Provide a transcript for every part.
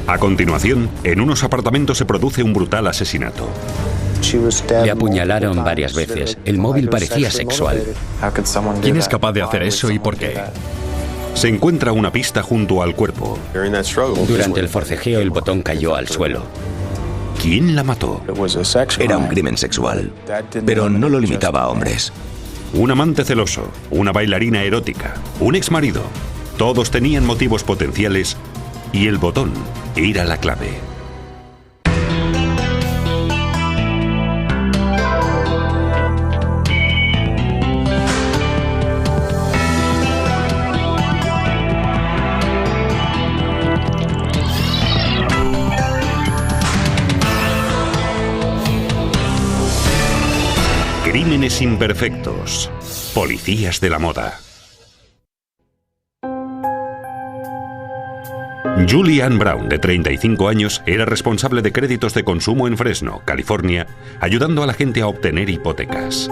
A continuación, en unos apartamentos se produce un brutal asesinato. Le apuñalaron varias veces. El móvil parecía sexual. ¿Quién es capaz de hacer eso y por qué? Se encuentra una pista junto al cuerpo. Durante el forcejeo, el botón cayó al suelo. ¿Quién la mató? Era un crimen sexual, pero no lo limitaba a hombres. Un amante celoso, una bailarina erótica, un exmarido. Todos tenían motivos potenciales y el botón era la clave. Crímenes imperfectos. Policías de la moda. Julie Ann Brown, de 35 años, era responsable de créditos de consumo en Fresno, California, ayudando a la gente a obtener hipotecas.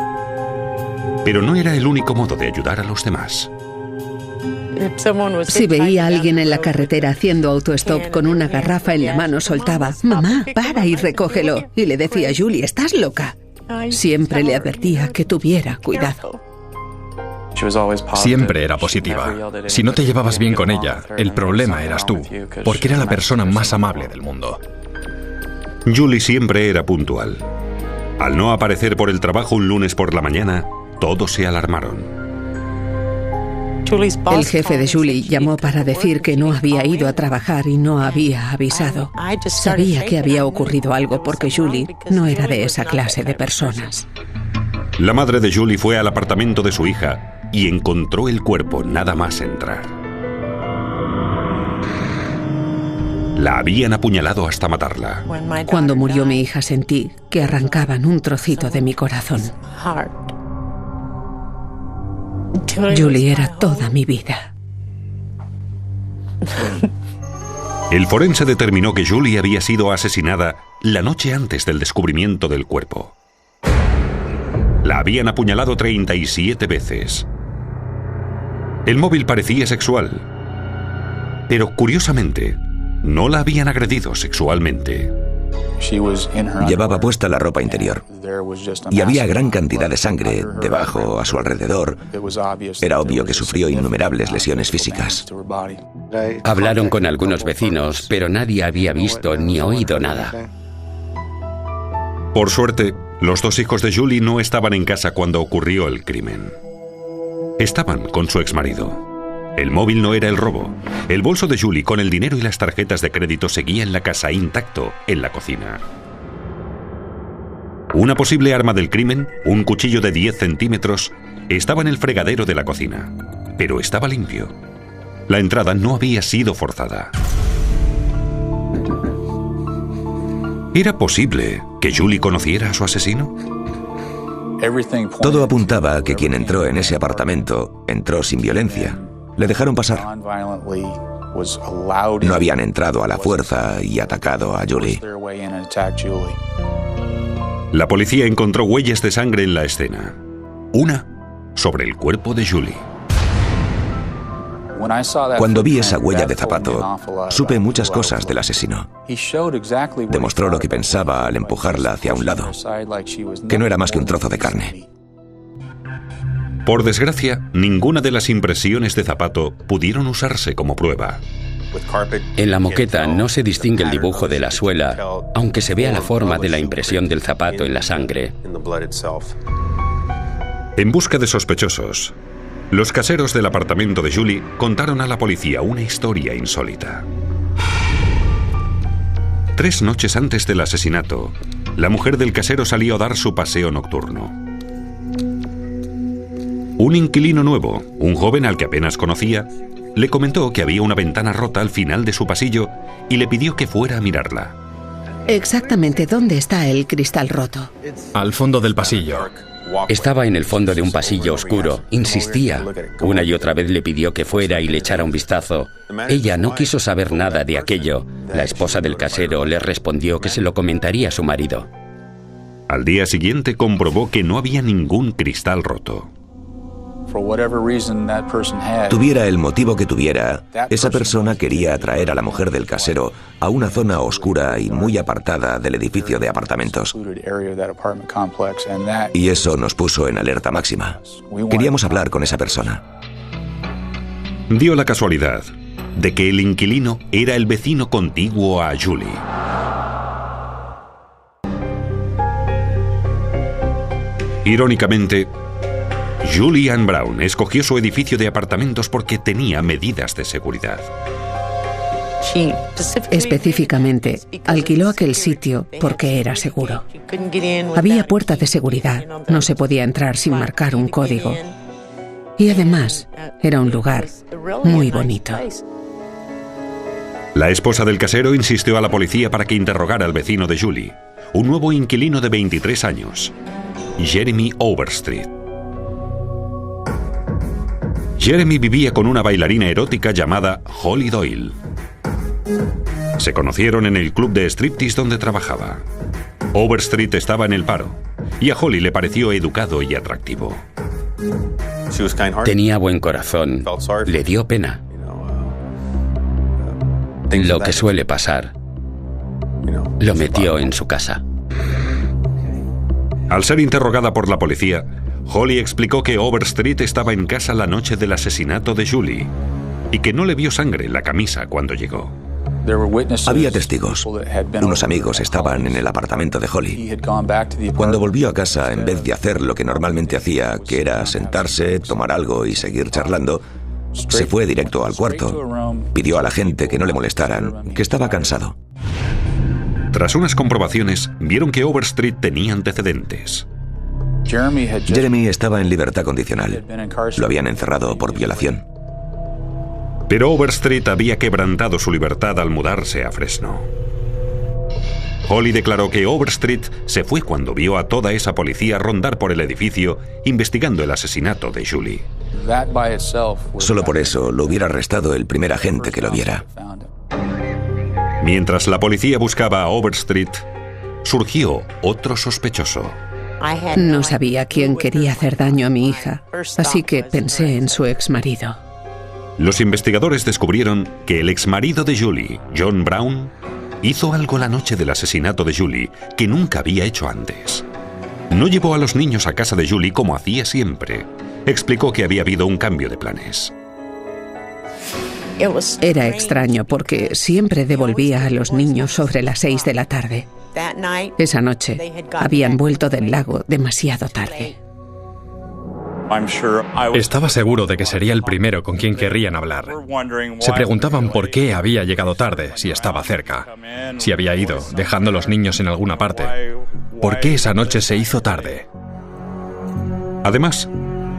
Pero no era el único modo de ayudar a los demás. Si veía a alguien en la carretera haciendo autostop con una garrafa en la mano, soltaba: «Mamá, para y recógelo». Y le decía: «Julie, ¿estás loca?». Siempre le advertía que tuviera cuidado. Siempre era positiva. Si no te llevabas bien con ella, el problema eras tú, porque era la persona más amable del mundo. Julie siempre era puntual. Al no aparecer por el trabajo un lunes por la mañana, todos se alarmaron. El jefe de Julie llamó para decir que no había ido a trabajar y no había avisado. Sabía que había ocurrido algo porque Julie no era de esa clase de personas. La madre de Julie fue al apartamento de su hija y encontró el cuerpo nada más entrar. La habían apuñalado hasta matarla. Cuando murió mi hija sentí que arrancaban un trocito de mi corazón. Julie era toda mi vida. El forense determinó que Julie había sido asesinada la noche antes del descubrimiento del cuerpo. La habían apuñalado 37 veces. El móvil parecía sexual, pero curiosamente, no la habían agredido sexualmente. Llevaba puesta la ropa interior y había gran cantidad de sangre debajo, a su alrededor. Era obvio que sufrió innumerables lesiones físicas. Hablaron con algunos vecinos, pero nadie había visto ni oído nada. Por suerte, los dos hijos de Julie no estaban en casa cuando ocurrió el crimen. Estaban con su exmarido. El móvil no era el robo. El bolso de Julie con el dinero y las tarjetas de crédito seguía en la casa intacto, en la cocina. Una posible arma del crimen, un cuchillo de 10 centímetros, estaba en el fregadero de la cocina, pero estaba limpio. La entrada no había sido forzada. ¿Era posible que Julie conociera a su asesino? Todo apuntaba a que quien entró en ese apartamento entró sin violencia. Le dejaron pasar. No habían entrado a la fuerza y atacado a Julie. La policía encontró huellas de sangre en la escena. Una sobre el cuerpo de Julie. Cuando vi esa huella de zapato, supe muchas cosas del asesino. Demostró lo que pensaba al empujarla hacia un lado, que no era más que un trozo de carne. Por desgracia, ninguna de las impresiones de zapato pudieron usarse como prueba. En la moqueta no se distingue el dibujo de la suela, aunque se vea la forma de la impresión del zapato en la sangre. En busca de sospechosos, los caseros del apartamento de Julie contaron a la policía una historia insólita. 3 noches antes del asesinato, la mujer del casero salió a dar su paseo nocturno. Un inquilino nuevo, un joven al que apenas conocía, le comentó que había una ventana rota al final de su pasillo y le pidió que fuera a mirarla. Exactamente, ¿dónde está el cristal roto? Al fondo del pasillo. Estaba en el fondo de un pasillo oscuro. Insistía. Una y otra vez le pidió que fuera y le echara un vistazo. Ella no quiso saber nada de aquello. La esposa del casero le respondió que se lo comentaría a su marido. Al día siguiente comprobó que no había ningún cristal roto. Tuviera el motivo que tuviera, esa persona quería atraer a la mujer del casero a una zona oscura y muy apartada del edificio de apartamentos. Y eso nos puso en alerta máxima. Queríamos hablar con esa persona. Dio la casualidad de que el inquilino era el vecino contiguo a Julie. Irónicamente, Julie Ann Brown escogió su edificio de apartamentos porque tenía medidas de seguridad. Específicamente, alquiló aquel sitio porque era seguro. Había puerta de seguridad, no se podía entrar sin marcar un código. Y además, era un lugar muy bonito. La esposa del casero insistió a la policía para que interrogara al vecino de Julie, un nuevo inquilino de 23 años, Jeremy Overstreet. Jeremy vivía con una bailarina erótica llamada Holly Doyle. Se conocieron en el club de striptease donde trabajaba. Overstreet estaba en el paro y a Holly le pareció educado y atractivo. Tenía buen corazón. Le dio pena. Lo que suele pasar. Lo metió en su casa. Al ser interrogada por la policía, Holly explicó que Overstreet estaba en casa la noche del asesinato de Julie y que no le vio sangre en la camisa cuando llegó. Había testigos. Unos amigos estaban en el apartamento de Holly. Cuando volvió a casa, en vez de hacer lo que normalmente hacía, que era sentarse, tomar algo y seguir charlando, se fue directo al cuarto. Pidió a la gente que no le molestaran, que estaba cansado. Tras unas comprobaciones, vieron que Overstreet tenía antecedentes. Jeremy estaba en libertad condicional. Lo habían encerrado por violación. Pero Overstreet había quebrantado su libertad al mudarse a Fresno. Holly declaró que Overstreet se fue cuando vio a toda esa policía rondar por el edificio investigando el asesinato de Julie. Solo por eso lo hubiera arrestado el primer agente que lo viera. Mientras la policía buscaba a Overstreet, surgió otro sospechoso. No sabía quién quería hacer daño a mi hija, así que pensé en su exmarido. Los investigadores descubrieron que el exmarido de Julie, John Brown, hizo algo la noche del asesinato de Julie que nunca había hecho antes. No llevó a los niños a casa de Julie como hacía siempre. Explicó que había habido un cambio de planes. Era extraño porque siempre devolvía a los niños sobre las 6 de la tarde. Esa noche habían vuelto del lago demasiado tarde. Estaba seguro de que sería el primero con quien querrían hablar. Se preguntaban por qué había llegado tarde, si estaba cerca, si había ido, dejando los niños en alguna parte. ¿Por qué esa noche se hizo tarde? Además,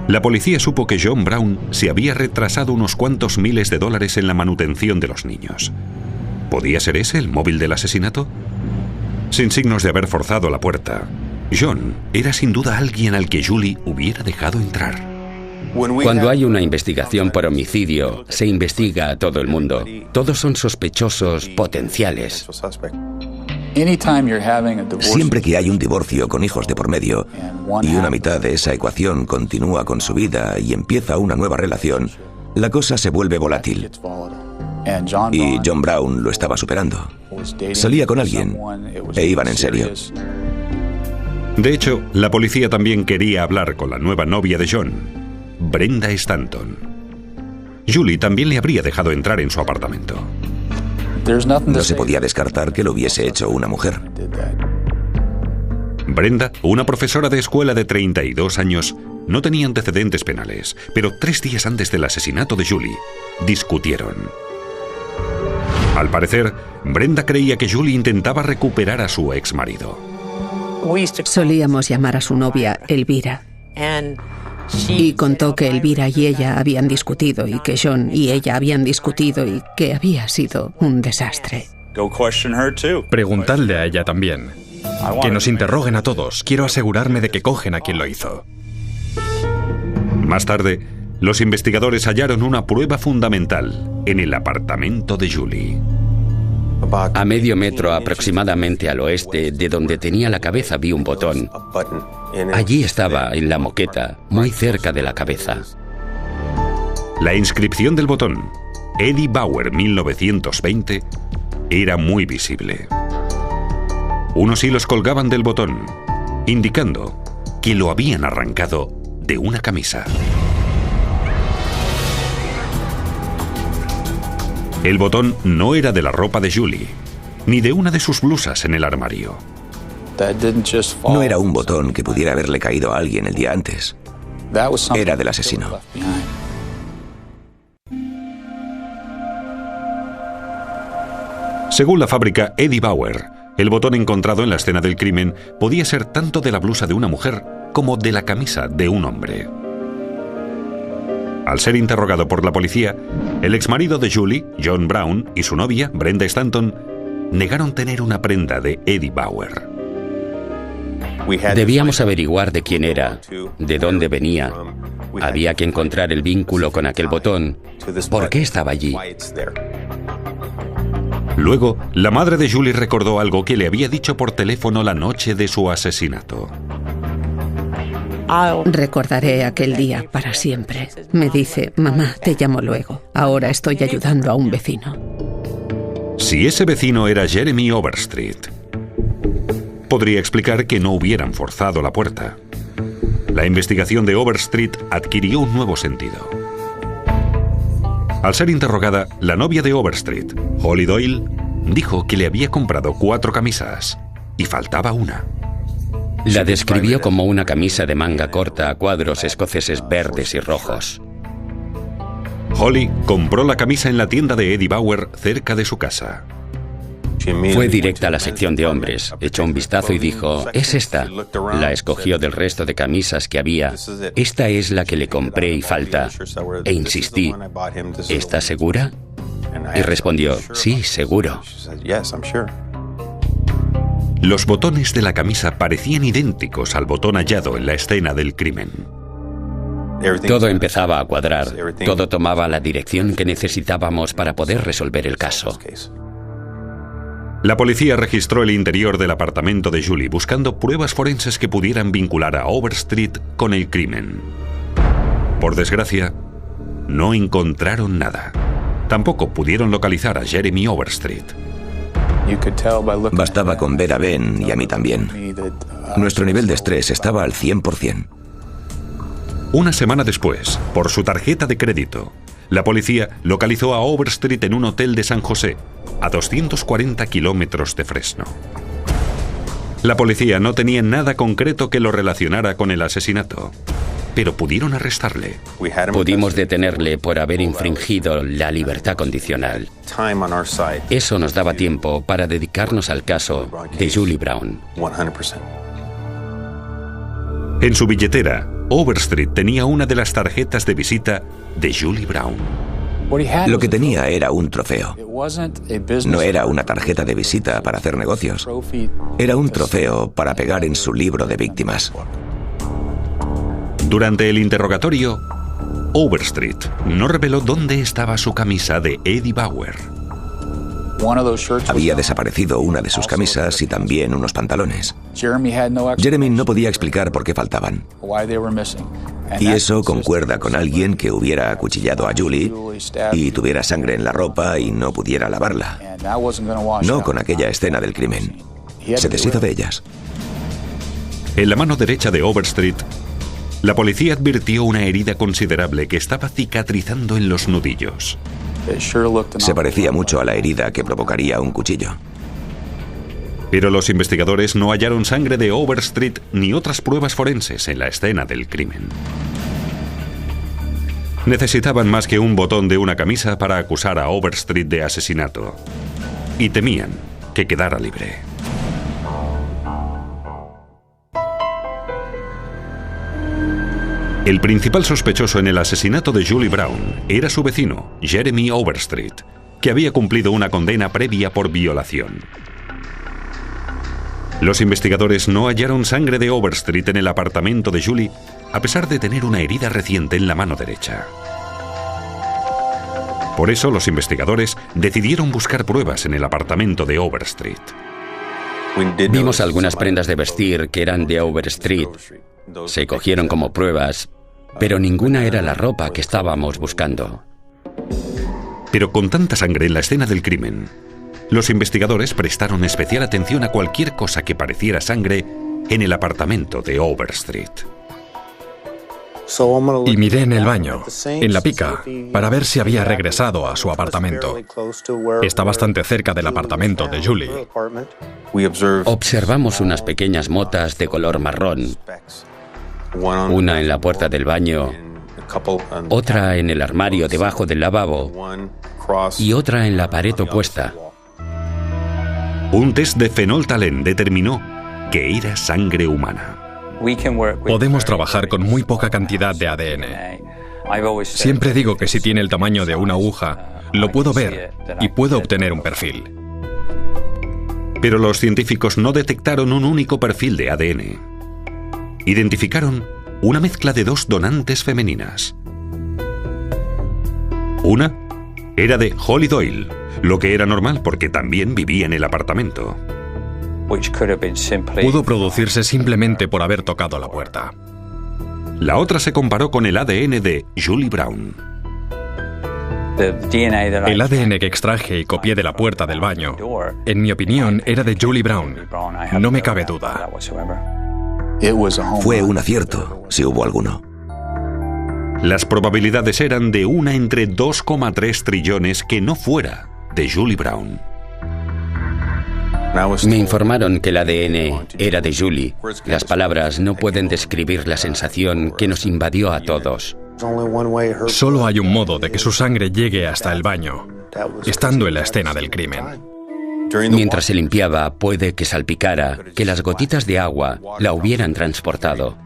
la policía supo que John Brown se había retrasado unos cuantos miles de dólares en la manutención de los niños. ¿Podía ser ese el móvil del asesinato? Sin signos de haber forzado la puerta, John era sin duda alguien al que Julie hubiera dejado entrar. Cuando hay una investigación por homicidio, se investiga a todo el mundo. Todos son sospechosos potenciales. Siempre que hay un divorcio con hijos de por medio y una mitad de esa ecuación continúa con su vida y empieza una nueva relación, la cosa se vuelve volátil. Y John Brown lo estaba superando. Salía con alguien e iban en serio. De hecho, la policía también quería hablar con la nueva novia de John, Brenda Stanton. Julie también le habría dejado entrar en su apartamento. No se podía descartar que lo hubiese hecho una mujer. Brenda, una profesora de escuela de 32 años, no tenía antecedentes penales, pero 3 días antes del asesinato de Julie, discutieron. Al parecer, Brenda creía que Julie intentaba recuperar a su exmarido. Solíamos llamar a su novia Elvira. Y contó que Elvira y ella habían discutido y que John y ella habían discutido y que había sido un desastre. Preguntadle a ella también. Que nos interroguen a todos. Quiero asegurarme de que cogen a quien lo hizo. Más tarde, los investigadores hallaron una prueba fundamental en el apartamento de Julie. A medio metro aproximadamente al oeste de donde tenía la cabeza vi un botón. Allí estaba, en la moqueta, muy cerca de la cabeza. La inscripción del botón, Eddie Bauer 1920, era muy visible. Unos hilos colgaban del botón, indicando que lo habían arrancado de una camisa. El botón no era de la ropa de Julie, ni de una de sus blusas en el armario. No era un botón que pudiera haberle caído a alguien el día antes. Era del asesino. Según la fábrica Eddie Bauer, el botón encontrado en la escena del crimen podía ser tanto de la blusa de una mujer como de la camisa de un hombre. Al ser interrogado por la policía, el exmarido de Julie, John Brown, y su novia, Brenda Stanton, negaron tener una prenda de Eddie Bauer. Debíamos averiguar de quién era, de dónde venía. Había que encontrar el vínculo con aquel botón. ¿Por qué estaba allí? Luego, la madre de Julie recordó algo que le había dicho por teléfono la noche de su asesinato. Recordaré aquel día para siempre. Me dice, mamá, te llamo luego. Ahora estoy ayudando a un vecino. Si ese vecino era Jeremy Overstreet, podría explicar que no hubieran forzado la puerta. La investigación de Overstreet adquirió un nuevo sentido. Al ser interrogada, la novia de Overstreet, Holly Doyle, dijo que le había comprado 4 camisas y faltaba una. La describió como una camisa de manga corta a cuadros escoceses verdes y rojos. Holly compró la camisa en la tienda de Eddie Bauer cerca de su casa. Fue directa a la sección de hombres, echó un vistazo y dijo, es esta. La escogió del resto de camisas que había. Esta es la que le compré y falta. E insistí, ¿estás segura? Y respondió, sí, seguro. Los botones de la camisa parecían idénticos al botón hallado en la escena del crimen. Todo empezaba a cuadrar. Todo tomaba la dirección que necesitábamos para poder resolver el caso. La policía registró el interior del apartamento de Julie buscando pruebas forenses que pudieran vincular a Overstreet con el crimen. Por desgracia, no encontraron nada. Tampoco pudieron localizar a Jeremy Overstreet. Bastaba con ver a Ben y a mí también. Nuestro nivel de estrés estaba al 100%. Una semana después, por su tarjeta de crédito, la policía localizó a Overstreet en un hotel de San José, a 240 kilómetros de Fresno. La policía no tenía nada concreto que lo relacionara con el asesinato, pero pudieron arrestarle. Pudimos detenerle por haber infringido la libertad condicional. Eso nos daba tiempo para dedicarnos al caso de Julie Brown. En su billetera, Overstreet tenía una de las tarjetas de visita de Julie Brown. Lo que tenía era un trofeo. No era una tarjeta de visita para hacer negocios. Era un trofeo para pegar en su libro de víctimas. Durante el interrogatorio, Overstreet no reveló dónde estaba su camisa de Eddie Bauer. Había desaparecido una de sus camisas y también unos pantalones. Jeremy no podía explicar por qué faltaban. Y eso concuerda con alguien que hubiera acuchillado a Julie y tuviera sangre en la ropa y no pudiera lavarla. No con aquella escena del crimen. Se deshizo de ellas. En la mano derecha de Overstreet, la policía advirtió una herida considerable que estaba cicatrizando en los nudillos. Se parecía mucho a la herida que provocaría un cuchillo. Pero los investigadores no hallaron sangre de Overstreet ni otras pruebas forenses en la escena del crimen. Necesitaban más que un botón de una camisa para acusar a Overstreet de asesinato. Y temían que quedara libre. El principal sospechoso en el asesinato de Julie Brown era su vecino, Jeremy Overstreet, que había cumplido una condena previa por violación. Los investigadores no hallaron sangre de Overstreet en el apartamento de Julie, a pesar de tener una herida reciente en la mano derecha. Por eso los investigadores decidieron buscar pruebas en el apartamento de Overstreet. Vimos algunas prendas de vestir que eran de Overstreet. Se cogieron como pruebas, pero ninguna era la ropa que estábamos buscando. Pero con tanta sangre en la escena del crimen, los investigadores prestaron especial atención a cualquier cosa que pareciera sangre en el apartamento de Overstreet. Y miré en el baño, en la pica, para ver si había regresado a su apartamento. Está bastante cerca del apartamento de Julie. Observamos unas pequeñas motas de color marrón, una en la puerta del baño, otra en el armario debajo del lavabo y otra en la pared opuesta. Un test de fenoltalén determinó que era sangre humana. Podemos trabajar con muy poca cantidad de ADN. Siempre digo que si tiene el tamaño de una aguja, lo puedo ver y puedo obtener un perfil. Pero los científicos no detectaron un único perfil de ADN. Identificaron una mezcla de dos donantes femeninas. Una era de Holly Doyle, lo que era normal porque también vivía en el apartamento. Pudo producirse simplemente por haber tocado la puerta. La otra se comparó con el ADN de Julie Brown. El ADN que extraje y copié de la puerta del baño, en mi opinión, era de Julie Brown. No me cabe duda. Fue un acierto, si hubo alguno. Las probabilidades eran de 1 entre 2,3 trillones que no fuera de Julie Brown. Me informaron que el ADN era de Julie. Las palabras no pueden describir la sensación que nos invadió a todos. Solo hay un modo de que su sangre llegue hasta el baño, estando en la escena del crimen. Mientras se limpiaba, puede que salpicara, que las gotitas de agua la hubieran transportado.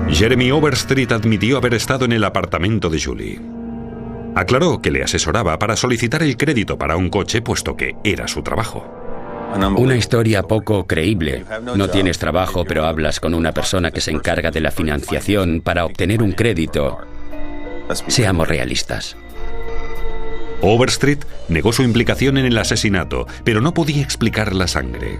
Jeremy Overstreet admitió haber estado en el apartamento de Julie. Aclaró que le asesoraba para solicitar el crédito para un coche, puesto que era su trabajo. Una historia poco creíble. No tienes trabajo, pero hablas con una persona que se encarga de la financiación para obtener un crédito. Seamos realistas. Overstreet negó su implicación en el asesinato, pero no podía explicar la sangre.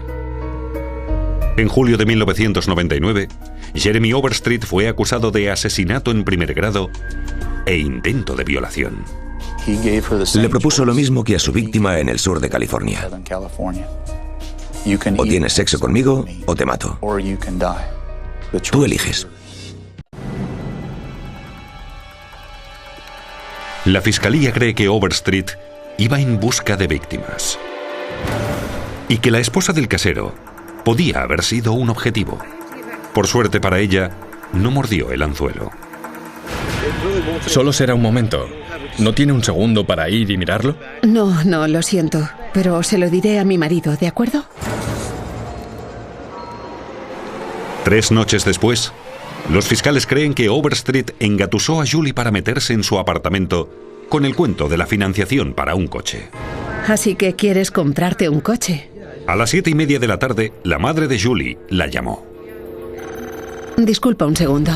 En julio de 1999, Jeremy Overstreet fue acusado de asesinato en primer grado e intento de violación. Le propuso lo mismo que a su víctima en el sur de California. O tienes sexo conmigo o te mato. Tú eliges. La fiscalía cree que Overstreet iba en busca de víctimas y que la esposa del casero podía haber sido un objetivo. Por suerte para ella, no mordió el anzuelo. Solo será un momento. ¿No tiene un segundo para ir y mirarlo? No, lo siento, pero se lo diré a mi marido, ¿de acuerdo? 3 noches después, los fiscales creen que Overstreet engatusó a Julie para meterse en su apartamento con el cuento de la financiación para un coche. Así que quieres comprarte un coche. A las 7:30 de la tarde, la madre de Julie la llamó. Disculpa un segundo.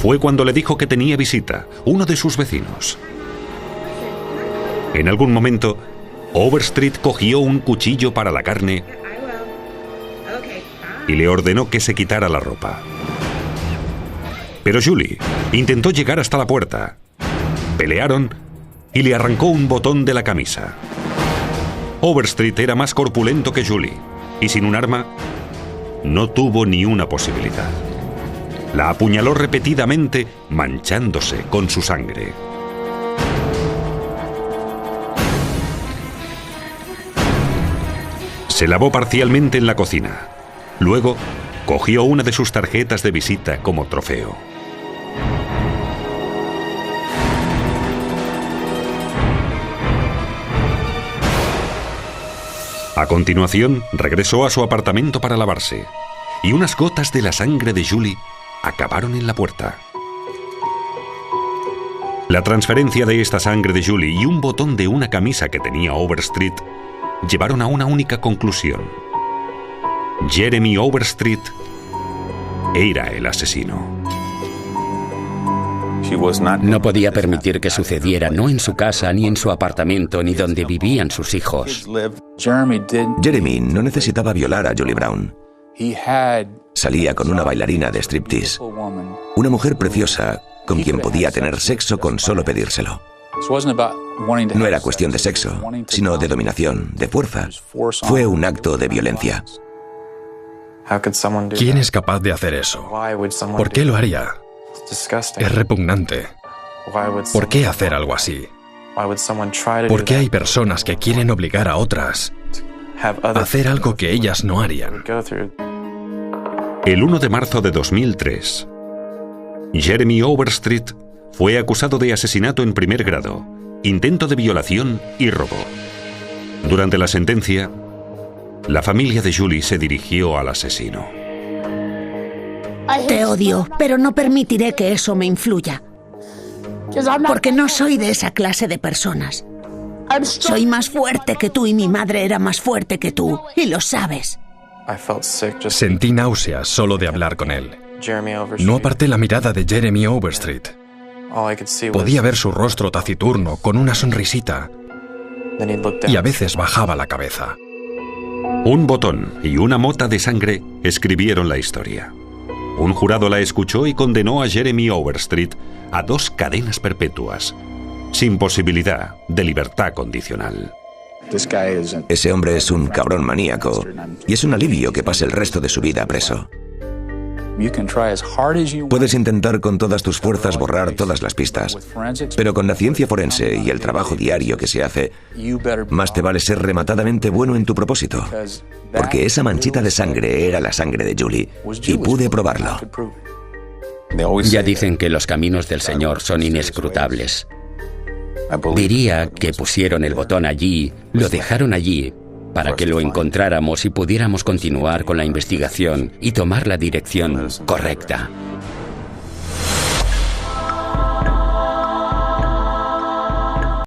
Fue cuando le dijo que tenía visita, uno de sus vecinos. En algún momento, Overstreet cogió un cuchillo para la carne y le ordenó que se quitara la ropa. Pero Julie intentó llegar hasta la puerta. Pelearon y le arrancó un botón de la camisa. Overstreet era más corpulento que Julie y sin un arma no tuvo ni una posibilidad. La apuñaló repetidamente, manchándose con su sangre. Se lavó parcialmente en la cocina. Luego, cogió una de sus tarjetas de visita como trofeo. A continuación, regresó a su apartamento para lavarse, y unas gotas de la sangre de Julie acabaron en la puerta. La transferencia de esta sangre de Julie y un botón de una camisa que tenía Overstreet llevaron a una única conclusión. Jeremy Overstreet era el asesino. No podía permitir que sucediera, no en su casa, ni en su apartamento, ni donde vivían sus hijos. Jeremy no necesitaba violar a Julie Brown. Salía con una bailarina de striptease, una mujer preciosa con quien podía tener sexo con solo pedírselo. No era cuestión de sexo, sino de dominación, de fuerza. Fue un acto de violencia. ¿Quién es capaz de hacer eso? ¿Por qué lo haría? Es repugnante. ¿Por qué hacer algo así? ¿Por qué hay personas que quieren obligar a otras a hacer algo que ellas no harían? El 1 de marzo de 2003, Jeremy Overstreet fue acusado de asesinato en primer grado, intento de violación y robo. Durante la sentencia, la familia de Julie se dirigió al asesino. Te odio, pero no permitiré que eso me influya. Porque no soy de esa clase de personas. Soy más fuerte que tú y mi madre era más fuerte que tú, y lo sabes. Sentí náuseas solo de hablar con él. No aparté la mirada de Jeremy Overstreet. Podía ver su rostro taciturno con una sonrisita y a veces bajaba la cabeza. Un botón y una mota de sangre escribieron la historia. Un jurado la escuchó y condenó a Jeremy Overstreet a 2 cadenas perpetuas, sin posibilidad de libertad condicional. Ese hombre es un cabrón maníaco y es un alivio que pase el resto de su vida preso. Puedes intentar con todas tus fuerzas borrar todas las pistas, pero con la ciencia forense y el trabajo diario que se hace, más te vale ser rematadamente bueno en tu propósito, porque esa manchita de sangre era la sangre de Julie, y pude probarlo. Ya dicen que los caminos del Señor son inescrutables. Diría que pusieron el botón allí, lo dejaron allí, para que lo encontráramos y pudiéramos continuar con la investigación y tomar la dirección correcta.